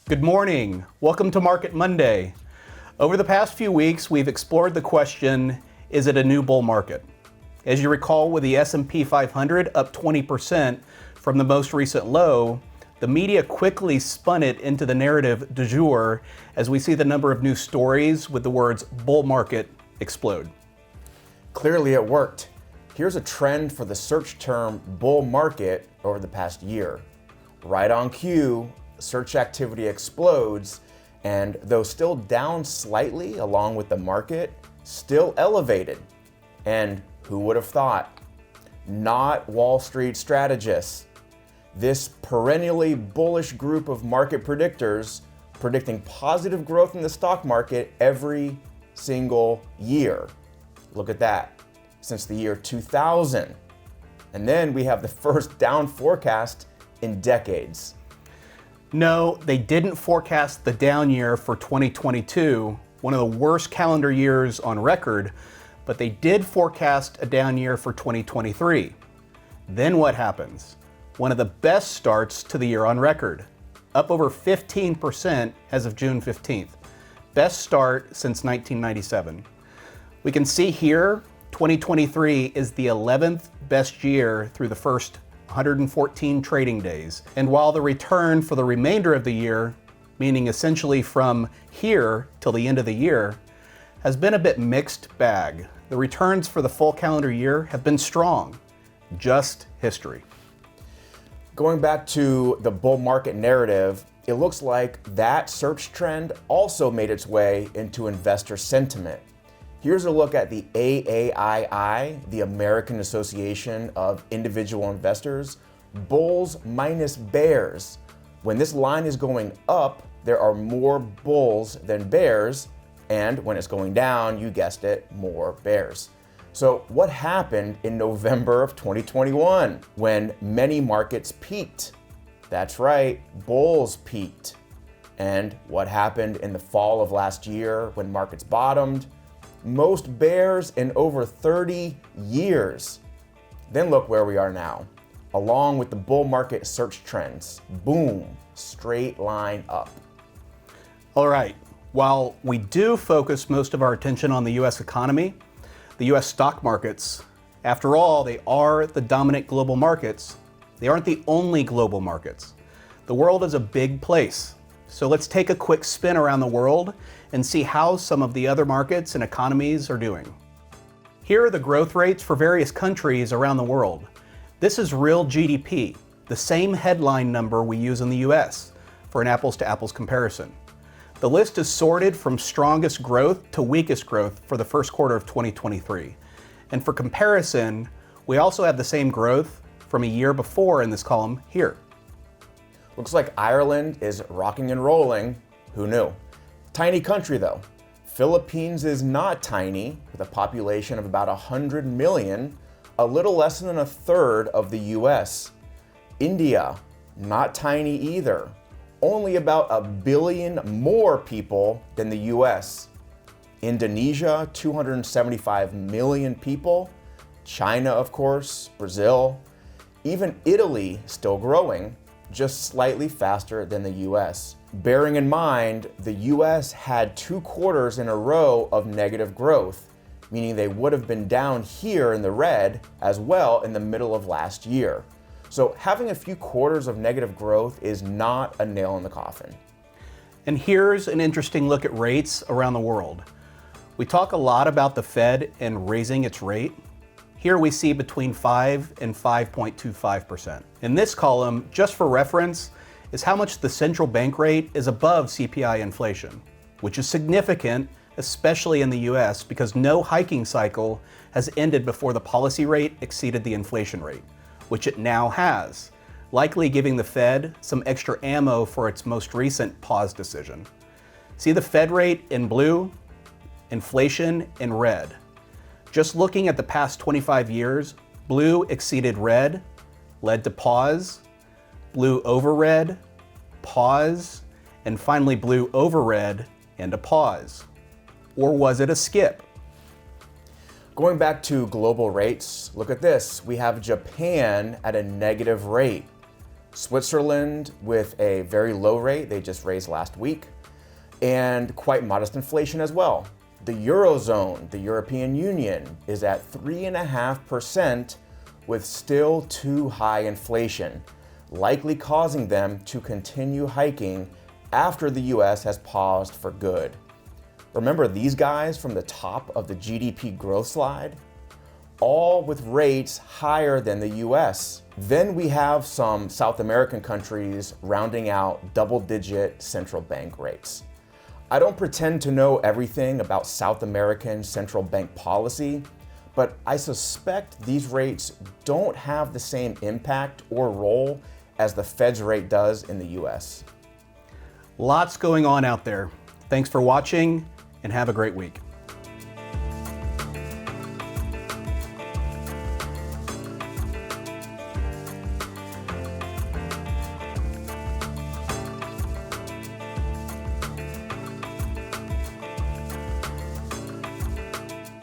Good morning. Welcome to Market Monday. Over the past few weeks, we've explored the question, is it a new bull market? As you recall, with the S&P 500 up 20% from the most recent low, the media quickly spun it into the narrative du jour as we see the number of new stories with the words bull market explode. Clearly it worked. Here's a trend for the search term bull market over the past year. Right on cue, search activity explodes, and though still down slightly along with the market, still elevated. And who would have thought? Not Wall Street strategists. This perennially bullish group of market predictors predicting positive growth in the stock market every single year. Look at that, since the year 2000. And then we have the first down forecast in decades. No, they didn't forecast the down year for 2022, one of the worst calendar years on record, but they did forecast a down year for 2023. Then what happens? One of the best starts to the year on record, up over 15% as of June 15th. Best start since 1997. We can see here, 2023 is the 11th best year through the first 114 trading days. And while the return for the remainder of the year, meaning essentially from here till the end of the year, has been a bit mixed bag. The returns for the full calendar year have been strong, just history. Going back to the bull market narrative, it looks like that search trend also made its way into investor sentiment. Here's a look at the AAII, the American Association of Individual Investors, bulls minus bears. When this line is going up, there are more bulls than bears, and when it's going down, you guessed it, more bears. So what happened in November of 2021 when many markets peaked? That's right, bulls peaked. And what happened in the fall of last year when markets bottomed? Most bears in over 30 years. Then look where we are now, along with the bull market search trends. Boom, straight line up. All right, while we do focus most of our attention on the US economy, the US stock markets, after all, they are the dominant global markets. They aren't the only global markets. The world is a big place. So let's take a quick spin around the world and see how some of the other markets and economies are doing. Here are the growth rates for various countries around the world. This is real GDP, the same headline number we use in the US for an apples to apples comparison. The list is sorted from strongest growth to weakest growth for the first quarter of 2023. And for comparison, we also have the same growth from a year before in this column here. Looks like Ireland is rocking and rolling. Who knew? Tiny country though. Philippines is not tiny, with a population of about 100 million, a little less than a third of the US. India, not tiny either. Only about 1 billion more people than the US. Indonesia, 275 million people. China, of course, Brazil. Even Italy still growing, just slightly faster than the US. Bearing in mind, the US had 2 quarters in a row of negative growth, meaning they would have been down here in the red as well in the middle of last year. So having a few quarters of negative growth is not a nail in the coffin. And here's an interesting look at rates around the world. We talk a lot about the Fed and raising its rate. Here we see between 5 and 5.25%. In this column, just for reference, is how much the central bank rate is above CPI inflation, which is significant, especially in the US, because no hiking cycle has ended before the policy rate exceeded the inflation rate, which it now has, likely giving the Fed some extra ammo for its most recent pause decision. See the Fed rate in blue, inflation in red. Just looking at the past 25 years, blue exceeded red, led to pause, blue over red, pause, and finally blue over red and a pause. Or was it a skip? Going back to global rates, look at this. We have Japan at a negative rate. Switzerland with a very low rate, they just raised last week, and quite modest inflation as well. The Eurozone, the European Union, is at 3.5% with still too high inflation, likely causing them to continue hiking after the US has paused for good. Remember these guys from the top of the GDP growth slide? All with rates higher than the US. Then we have some South American countries rounding out double-digit central bank rates. I don't pretend to know everything about South American central bank policy, but I suspect these rates don't have the same impact or role as the Fed's rate does in the US. Lots going on out there. Thanks for watching and have a great week.